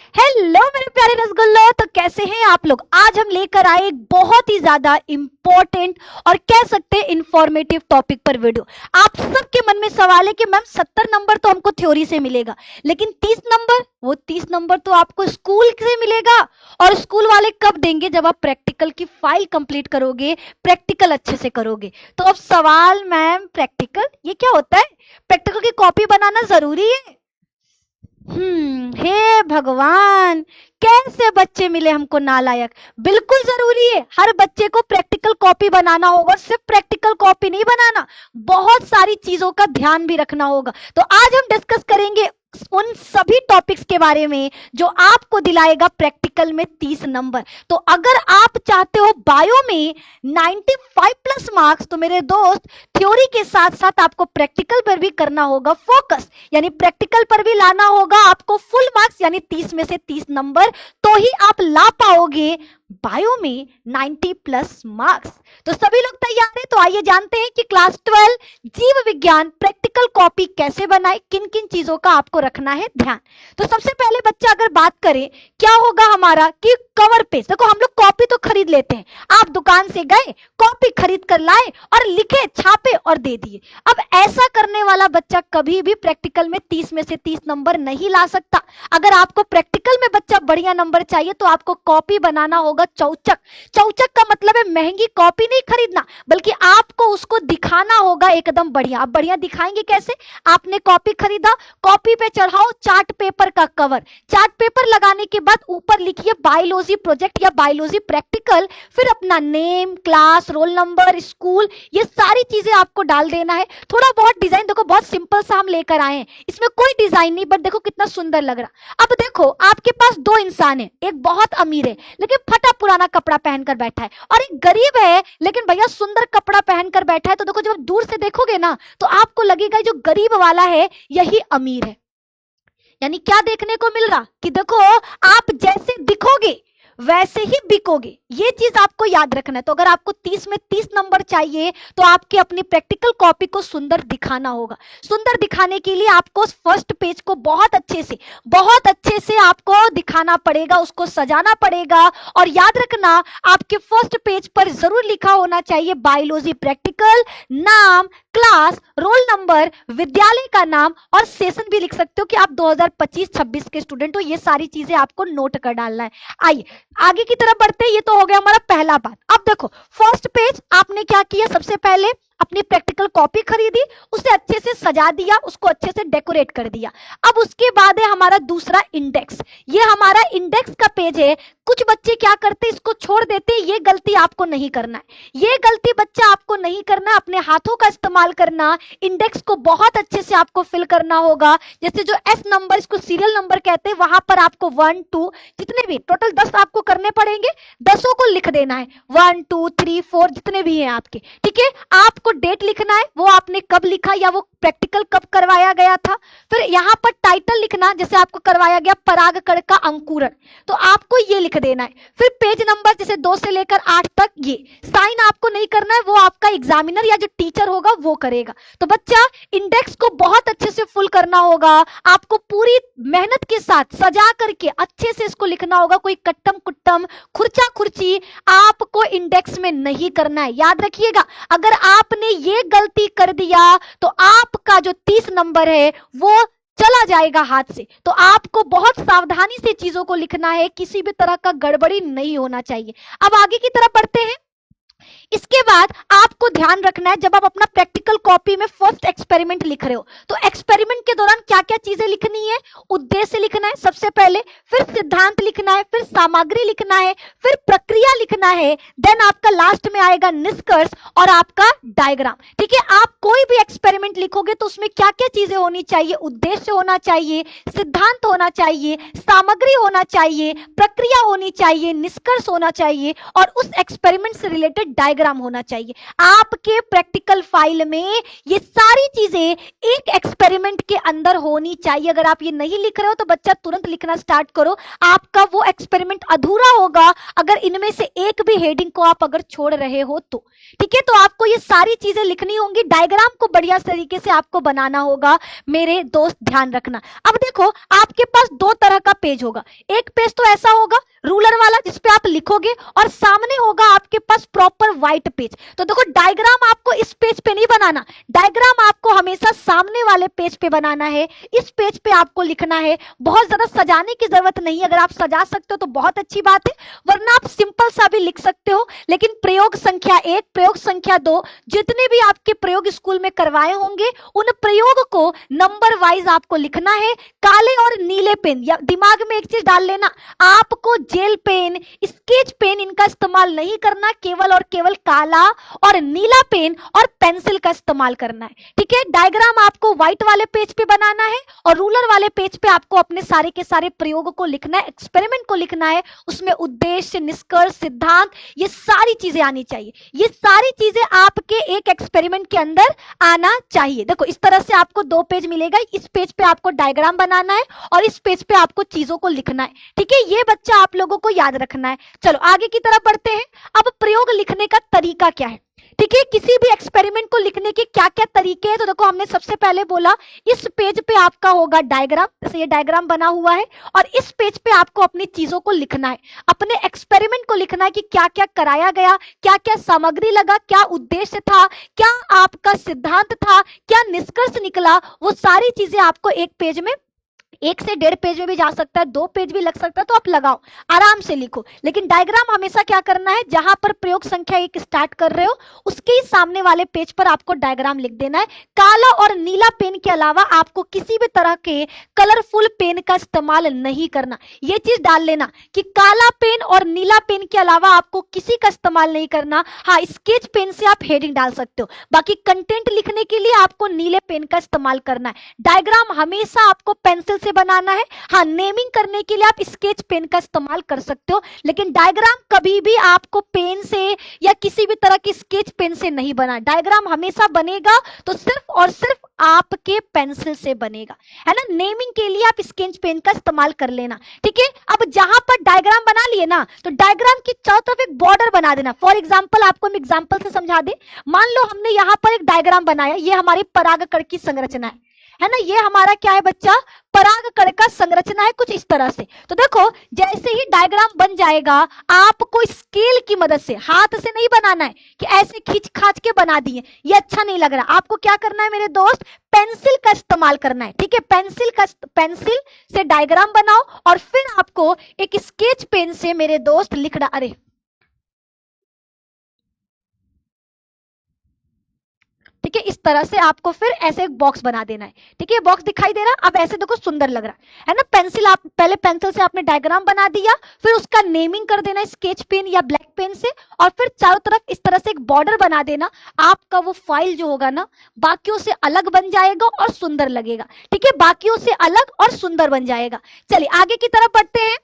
Hello मेरे प्यारे रसगुल्लो। तो कैसे हैं आप लोग। आज हम लेकर आए एक बहुत ही ज्यादा इंपॉर्टेंट और कह सकते हैं इंफॉर्मेटिव टॉपिक पर वीडियो। आप सबके मन में सवाल है कि मैम 70 नंबर तो हमको थ्योरी से मिलेगा, लेकिन 30 नंबर, वो 30 नंबर तो आपको स्कूल से मिलेगा। और स्कूल वाले कब देंगे? जब आप प्रैक्टिकल की फाइल कंप्लीट करोगे, प्रैक्टिकल अच्छे से करोगे। तो अब सवाल, मैम प्रैक्टिकल ये क्या होता है? प्रैक्टिकल की कॉपी बनाना जरूरी है? हे भगवान, कैसे बच्चे मिले हमको नालायक। बिल्कुल जरूरी है, हर बच्चे को प्रैक्टिकल कॉपी बनाना होगा। सिर्फ प्रैक्टिकल कॉपी नहीं बनाना, बहुत सारी चीजों का ध्यान भी रखना होगा। तो आज हम डिस्कस करेंगे उन सभी टॉपिक्स के बारे में जो आपको दिलाएगा प्रैक्टिकल में 30 नंबर। तो अगर आप चाहते हो बायो में 95 प्लस मार्क्स, तो मेरे दोस्त थ्योरी के साथ साथ आपको प्रैक्टिकल पर भी करना होगा फोकस, यानी प्रैक्टिकल पर भी लाना होगा आपको फुल मार्क्स, यानी 30 में से 30 नंबर, तो ही आप ला पाओगे बायो में 90 प्लस मार्क्स। तो सभी लोग तैयार हैं? तो आइए जानते हैं कि क्लास 12 जीव विज्ञान प्रैक्टिकल कॉपी कैसे बनाए, किन किन चीजों का आपको रखना है ध्यान। तो सबसे पहले बच्चा अगर बात करें क्या होगा हमारा कि कवर पेज। देखो हम लोग कॉपी तो खरीद लेते हैं, आप दुकान से गए, कॉपी खरीद कर लाए और लिखे, छापे और दे दिए। अब ऐसा करने वाला बच्चा कभी भी प्रैक्टिकल में 30 में से 30 नंबर नहीं ला सकता। अगर आपको प्रैक्टिकल में बच्चा बढ़िया नंबर चाहिए तो आपको कॉपी बनाना होगा चौचक। चौचक का मतलब है महंगी कॉपी नहीं खरीदना, बल्कि आपको उसको दिखाना होगा एकदम बढ़िया। आप बढ़िया दिखाएंगे कैसे? आपने कॉपी खरीदा, कॉपी पे चढ़ाओ चार्ट पेपर का कवर, चार्ट पेपर लगाने के बाद ऊपर लिखिए बायोलॉजी प्रोजेक्ट या बायोलॉजी प्रैक्टिकल, फिर अपना name, class, roll number, school, ये सारी चीजें आपको डाल देना है। थोड़ा बहुत डिजाइन देखो, बहुत सिंपल सा हम लेकर आए हैं, इसमें कोई डिजाइन नहीं, बट देखो कितना सुंदर लग रहा। अब देखो आपके पास दो इंसान है, एक बहुत अमीर है लेकिन फटा पुराना कपड़ा पहनकर बैठा है, और एक गरीब है लेकिन भैया सुंदर कपड़ा पहनकर बैठा है। तो देखो जब दूर से देखोगे ना तो आपको लगेगा जो गरीब वाला है यही अमीर है। यानी क्या देखने को मिल रहा कि देखो आप जैसे दिखोगे वैसे ही बिकोगे, ये चीज आपको याद रखना है। तो अगर आपको 30 में 30 नंबर चाहिए तो आपके अपनी प्रैक्टिकल कॉपी को सुंदर दिखाना होगा। सुंदर दिखाने के लिए आपको फर्स्ट पेज को बहुत अच्छे से आपको दिखाना पड़ेगा, उसको सजाना पड़ेगा। और याद रखना आपके फर्स्ट पेज पर जरूर लिखा होना चाहिए बायोलॉजी प्रैक्टिकल, नाम, क्लास, रोल नंबर, विद्यालय का नाम, और सेशन भी लिख सकते हो कि आप 2025-26 के स्टूडेंट हो। ये सारी चीजें आपको नोट कर डालना है। आइए आगे की तरफ बढ़ते हैं। ये तो हो गया हमारा पहला बात। अब देखो फर्स्ट पेज आपने क्या किया, सबसे पहले अपनी प्रैक्टिकल कॉपी खरीदी, उसे अच्छे से सजा दिया, उसको अच्छे से डेकोरेट कर दिया। अब उसके बाद है हमारा दूसरा इंडेक्स। ये हमारा इंडेक्स का पेज है। कुछ बच्चे क्या करते हैं, इसको छोड़ देते हैं। ये गलती आपको नहीं करना है, ये गलती बच्चा आपको नहीं करना है। अपने हाथों का इस्तेमाल करना, इंडेक्स को बहुत अच्छे से आपको फिल करना होगा। जैसे जो एस नंबर, इसको सीरियल नंबर कहते हैं, वहां पर आपको 1 2 जितने भी टोटल 10 आपको करने पड़ेंगे, 10 को लिख देना है। 1 2 3 4 जितने भी हैं आपके, ठीक है। आपको डेट लिखना है, वो आपने कब लिखा या वो प्रैक्टिकल कब करवाया गया था। फिर यहां पर टाइटल लिखना, जैसे आपको करवाया गया परागकण का अंकुरण, तो आपको ये लिख देना है। फिर पेज नंबर जैसे 2 से लेकर 8 तक, ये साइन आपको नहीं करना है, वो आपका एग्जामिनर या जो टीचर होगा वो करेगा। तो बच्चा इंडेक्स को बहुत अच्छे से फुल करना होगा, आपको पूरी मेहनत के साथ सजा करके अच्छे से इसको लिखना होगा। कोई कट्टम कुट्टम, खुर्चा खुर्ची आपको इंडेक्स में नहीं करना है, याद रखिएगा। अगर आपने ये गलती कर दिया तो आपका जो 30 नंबर है वो चला जाएगा हाथ से। तो आपको बहुत सावधानी से चीजों को लिखना है, किसी भी तरह का गड़बड़ी नहीं होना चाहिए। अब आगे की तरफ बढ़ते हैं। इसके बाद आपको ध्यान रखना है, जब आप अपना प्रैक्टिकल कॉपी में फर्स्ट एक्सपेरिमेंट लिख रहे हो तो एक्सपेरिमेंट के दौरान क्या क्या चीजें लिखनी है। उद्देश्य लिखना है सबसे पहले, फिर सिद्धांत लिखना है, फिर सामग्री लिखना है, फिर प्रक्रिया लिखना है, देन आपका लास्ट में आएगा निष्कर्ष और आपका डायग्राम, ठीक है। आप कोई भी एक्सपेरिमेंट लिखोगे तो उसमें क्या क्या चीजें होनी चाहिए, उद्देश्य होना चाहिए, सिद्धांत होना चाहिए, सामग्री होना चाहिए, प्रक्रिया होनी चाहिए, निष्कर्ष होना चाहिए, और उस एक्सपेरिमेंट से रिलेटेड डायग्राम डायग्राम होना चाहिए। आपके प्रैक्टिकल फाइल में ये सारी चीजें एक एक्सपेरिमेंट के अंदर होनी चाहिए। अगर आप ये नहीं लिख रहे हो तो बच्चा तुरंत लिखना स्टार्ट करो, आपका वो एक्सपेरिमेंट अधूरा होगा अगर इनमें से एक भी हेडिंग को आप अगर छोड़ रहे हो तो। ठीक है, तो आपको ये सारी चीजें लिखनी होंगी, डायग्राम को बढ़िया तरीके से आपको बनाना होगा मेरे दोस्त, ध्यान रखना। अब देखो आपके पास दो तरह का पेज होगा, एक पेज तो ऐसा होगा रूलर वाला जिसपे आप लिखोगे, और सामने होगा आपके पास प्रॉपर व्हाइट पेज। तो देखो डायग्राम आपको इस पेज पे नहीं बनाना, डायग्राम आपको हमेशा सामने वाले पेज पे बनाना है, इस पेज पे आपको लिखना है। बहुत ज्यादा सजाने की जरूरत नहीं है, अगर आप सजा सकते हो तो बहुत अच्छी बात है, वरना आप सिंपल सा भी लिख सकते हो। लेकिन प्रयोग संख्या 1, प्रयोग संख्या 2, जितने भी आपके प्रयोग स्कूल में करवाए होंगे उन प्रयोग को नंबर वाइज आपको लिखना है। काले और नीले पेन, या दिमाग में एक चीज डाल लेना, आपको जेल पेन, स्केच पेन इनका इस्तेमाल नहीं करना, केवल और केवल काला और नीला पेन और पेंसिल का इस्तेमाल करना है। ठीक है, डायग्राम आपको व्हाइट वाले पेज पे बनाना है और रूलर वाले पेज पे आपको अपने सारे के सारे प्रयोग को लिखना है, एक्सपेरिमेंट को लिखना है, उसमें उद्देश्य, निष्कर्ष, सिद्धांत, ये सारी चीजें आनी चाहिए। ये सारी चीजें आपके एक एक्सपेरिमेंट के अंदर आना चाहिए। देखो इस तरह से आपको दो पेज मिलेगा, इस पेज पे आपको डायग्राम बनाना है और इस पेज पे आपको चीजों को लिखना है। ठीक है, ये बच्चा आप लोगों को याद रखना है। चलो आगे की तरफ बढ़ते हैं। अब प्रयोग लिखने का तरीका क्या है? ठीक है, किसी भी एक्सपेरिमेंट को लिखने के क्या क्या तरीके हैं? तो देखो हमने सबसे पहले बोला इस पेज पे आपका होगा डायग्राम, जैसे ये डायग्राम बना हुआ है, और इस पेज पे आपको अपनी चीजों को लिखना है, अपने एक्सपेरिमेंट को लिखना है कि क्या क्या कराया गया, क्या क्या सामग्री लगा, क्या उद्देश्य था, क्या आपका सिद्धांत था, क्या निष्कर्ष निकला, वो सारी चीजें आपको एक पेज में, 1 से 1.5 पेज में भी जा सकता है, 2 पेज भी लग सकता है, तो आप लगाओ, आराम से लिखो। लेकिन डायग्राम हमेशा क्या करना है, जहां पर प्रयोग संख्या 1 स्टार्ट कर रहे हो उसके ही सामने वाले पेज पर आपको डायग्राम लिख देना है। काला और नीला पेन के अलावा आपको किसी भी तरह के कलरफुल पेन का इस्तेमाल नहीं करना। ये चीज डाल लेना कि काला पेन और नीला पेन के अलावा आपको किसी का इस्तेमाल नहीं करना। हाँ, स्केच पेन से आप हेडिंग डाल सकते हो, बाकी कंटेंट लिखने के लिए आपको नीले पेन का इस्तेमाल करना है। डायग्राम हमेशा आपको पेंसिल से बनाना है। हाँ, नेमिंग करने के लिए आप स्केच पेन का इस्तेमाल कर सकते हो, लेकिन डायग्राम कभी भी आपको पेन से या किसी भी तरह की स्केच पेन से नहीं बना। डायग्राम हमेशा बनेगा तो सिर्फ और सिर्फ आपके पेंसिल से बनेगा, है ना। नेमिंग के लिए आप स्केच पेन का इस्तेमाल कर लेना। ठीक है, अब जहां पर डायग्राम बना लिए ना, तो डायग्राम की चारों तरफ एक बॉर्डर बना देना। फॉर एग्जांपल आपको हम एग्जांपल से समझा दे, मान लो हमने यहां पर एक डायग्राम बनाया, ये हमारी परागकण की संरचना है ना, ये हमारा क्या है बच्चा, परागकण का संरचना है कुछ इस तरह से। तो देखो जैसे ही डायग्राम बन जाएगा, आपको स्केल की मदद से, हाथ से नहीं बनाना है कि ऐसे खींच खाच के बना दिए, ये अच्छा नहीं लग रहा। आपको क्या करना है मेरे दोस्त, पेंसिल का इस्तेमाल करना है। ठीक है, पेंसिल से डायग्राम बनाओ और फिर आपको एक स्केच पेन से मेरे दोस्त लिखना। अरे ठीक है, इस तरह से आपको फिर ऐसे एक बॉक्स बना देना है। ठीक है, बॉक्स दिखाई दे रहा, अब ऐसे देखो सुंदर लग रहा है ना। पेंसिल, आप पहले पेंसिल से आपने डायग्राम बना दिया, फिर उसका नेमिंग कर देना स्केच पेन या ब्लैक पेन से, और फिर चारों तरफ इस तरह से एक बॉर्डर बना देना। आपका वो फाइल जो होगा ना, बाकियों से अलग बन जाएगा और सुंदर लगेगा। ठीक है, बाकियों से अलग और सुंदर बन जाएगा। चलिए आगे की तरफ बढ़ते हैं।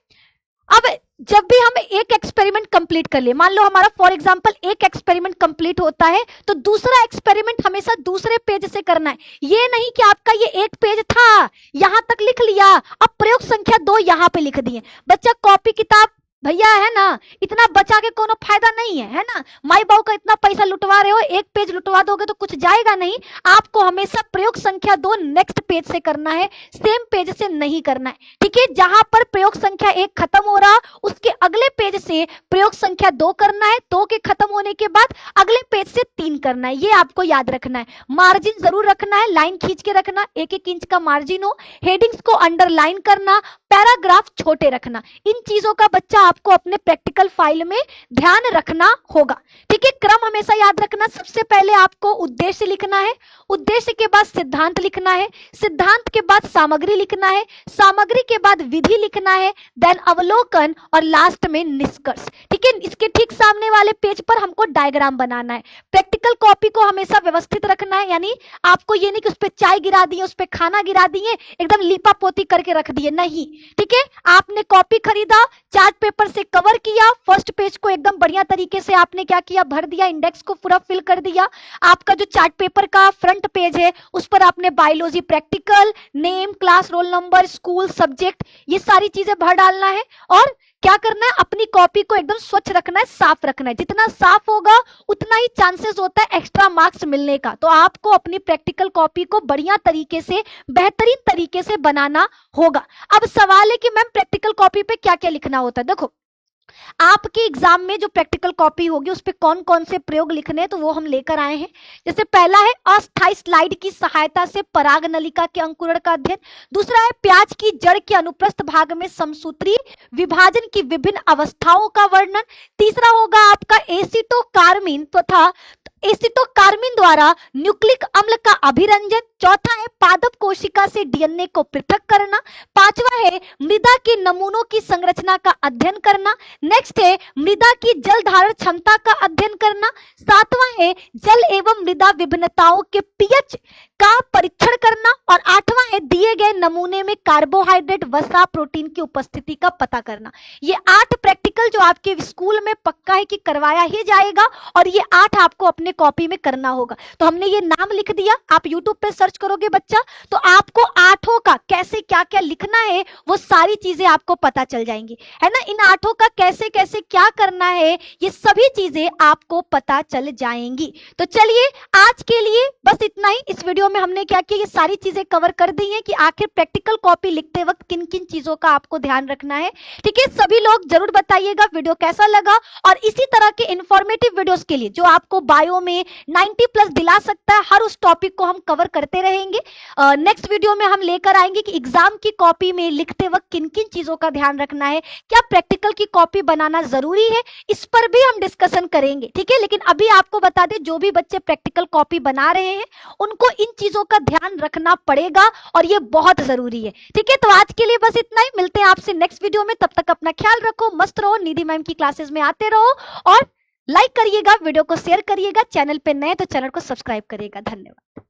अब जब भी हम एक एक्सपेरिमेंट कंप्लीट कर ले, मान लो हमारा फॉर एग्जांपल एक एक्सपेरिमेंट कंप्लीट होता है, तो दूसरा एक्सपेरिमेंट हमेशा दूसरे पेज से करना है। ये नहीं कि आपका ये एक पेज था, यहां तक लिख लिया, अब प्रयोग संख्या 2 यहां पे लिख दिए। बच्चा कॉपी किताब भैया है ना, इतना बचा के कोनो फायदा नहीं है ना। माई बाबू का इतना पैसा लुटवा रहे हो, एक पेज लुटवा दोगे तो कुछ जाएगा नहीं। आपको हमेशा प्रयोग संख्या 2 नेक्स्ट पेज से करना है, सेम पेज से नहीं करना है। ठीक है, जहां पर प्रयोग संख्या 1 खत्म हो रहा, उसके अगले पेज से प्रयोग संख्या 2 करना है, 2 के खत्म होने के बाद अगले पेज से 3 करना है। ये आपको याद रखना है। मार्जिन जरूर रखना है, लाइन खींच के रखना, 1-1 इंच का मार्जिन हो। हेडिंग्स को अंडरलाइन करना, पैराग्राफ छोटे रखना। इन चीजों का बच्चा आपको अपने प्रैक्टिकल फाइल में ध्यान रखना होगा। ठीक है, क्रम हमेशा याद रखना। सबसे पहले आपको उद्देश्य लिखना है, उद्देश्य के बाद सिद्धांत लिखना है, सिद्धांत के बाद सामग्री लिखना है, सामग्री के बाद विधि लिखना है, देन अवलोकन और लास्ट में निष्कर्ष। ठीक है, इसके ठीक सामने वाले पेज पर हमको डायग्राम बनाना है। प्रैक्टिकल कॉपी को हमेशा व्यवस्थित रखना है, यानी आपको ये नहीं कि उस पर चाय गिरा दिए, उस पर खाना गिरा दिए, एकदम लीपा पोती करके रख दिए, नहीं। ठीक है, आपने कॉपी खरीदा, चार्ट पेपर पेपर से कवर किया, फर्स्ट पेज को एकदम बढ़िया तरीके से आपने क्या किया, भर दिया, इंडेक्स को पूरा फिल कर दिया। आपका जो चार्ट पेपर का फ्रंट पेज है उस पर आपने biology practical, name, class, roll number, school, subject, ये सारी चीजें भर डालना है। और क्या करना है, अपनी कॉपी को एकदम स्वच्छ रखना है, साफ रखना है। जितना साफ होगा उतना ही चांसेस होता है एक्स्ट्रा मार्क्स मिलने का। तो आपको अपनी प्रैक्टिकल कॉपी को बढ़िया तरीके से, बेहतरीन तरीके से बनाना होगा। अब सवाल है कि मैम प्रैक्टिकल कॉपी पे क्या क्या लिखना होता है। देखो, आपके एग्जाम में जो प्रैक्टिकल कॉपी होगी उस पे कौन कौन से प्रयोग लिखने हैं तो वो हम लेकर आए हैं। जैसे पहला है अस्थायी स्लाइड की सहायता से पराग नलिका के अंकुरण का अध्ययन। दूसरा है प्याज की जड़ के अनुप्रस्थ भाग में समसूत्री विभाजन की विभिन्न अवस्थाओं का वर्णन। तीसरा होगा आपका एसिटोकार्मिन तथा एसिटोकार्मिन द्वारा न्यूक्लिक अम्ल का अभिरंजन। चौथा है पादप कोशिका से डीएनए को पृथक करना। पांचवा है मृदा के नमूनों की संरचना का अध्ययन करना। नेक्स्ट है मृदा की जल धारण क्षमता का अध्ययन करना। सातवां है जल एवं मृदा विभिन्नताओं के पीएच का परीक्षण करना। और आठवां है दिए गए नमूने में कार्बोहाइड्रेट, वसा, प्रोटीन की उपस्थिति का पता करना। ये 8 प्रैक्टिकल जो आपके स्कूल में पक्का है कि करवाया ही जाएगा और ये 8 आपको अपने कॉपी में करना होगा। तो हमने ये नाम लिख दिया, आप यूट्यूब पे सर्च करोगे बच्चा तो आपको 8 का कैसे क्या क्या लिखना है वो सारी चीजें आपको पता चल जाएंगी, है ना। इन 8 का कैसे कैसे क्या करना है ये सभी चीजें आपको पता चल जाएंगी। तो चलिए आज के लिए बस इतना ही। इस वीडियो में हमने क्या किया, ये सारी चीजें कवर कर दी हैं कि आखिर प्रैक्टिकल कॉपी लिखते वक्त किन किन चीजों का आपको ध्यान रखना है। ठीक है, सभी लोग जरूर बताइएगा वीडियो कैसा लगा। और इसी तरह के इंफॉर्मेटिव वीडियोस के लिए जो आपको बायो में 90+ दिला सकता है, हर उस टॉपिक को हम कवर करते रहेंगे। नेक्स्ट वीडियो में हम लेकर आएंगे कि एग्जाम की कॉपी में लिखते वक्त किन किन चीजों का ध्यान रखना है, क्या प्रैक्टिकल की कॉपी बनाना जरूरी है, इस पर भी हम डिस्कशन करेंगे। ठीक है, लेकिन अभी आपको बता दें जो भी बच्चे प्रैक्टिकल कॉपी बना रहे हैं उनको इन चीजों का ध्यान रखना पड़ेगा और ये बहुत जरूरी है। ठीक है, तो आज के लिए बस इतना ही। मिलते हैं आपसे नेक्स्ट वीडियो में, तब तक अपना ख्याल रखो, मस्त रहो, निधि मैम की क्लासेस में आते रहो और लाइक करिएगा, वीडियो को शेयर करिएगा, चैनल पे नए तो चैनल को सब्सक्राइब करिएगा। धन्यवाद।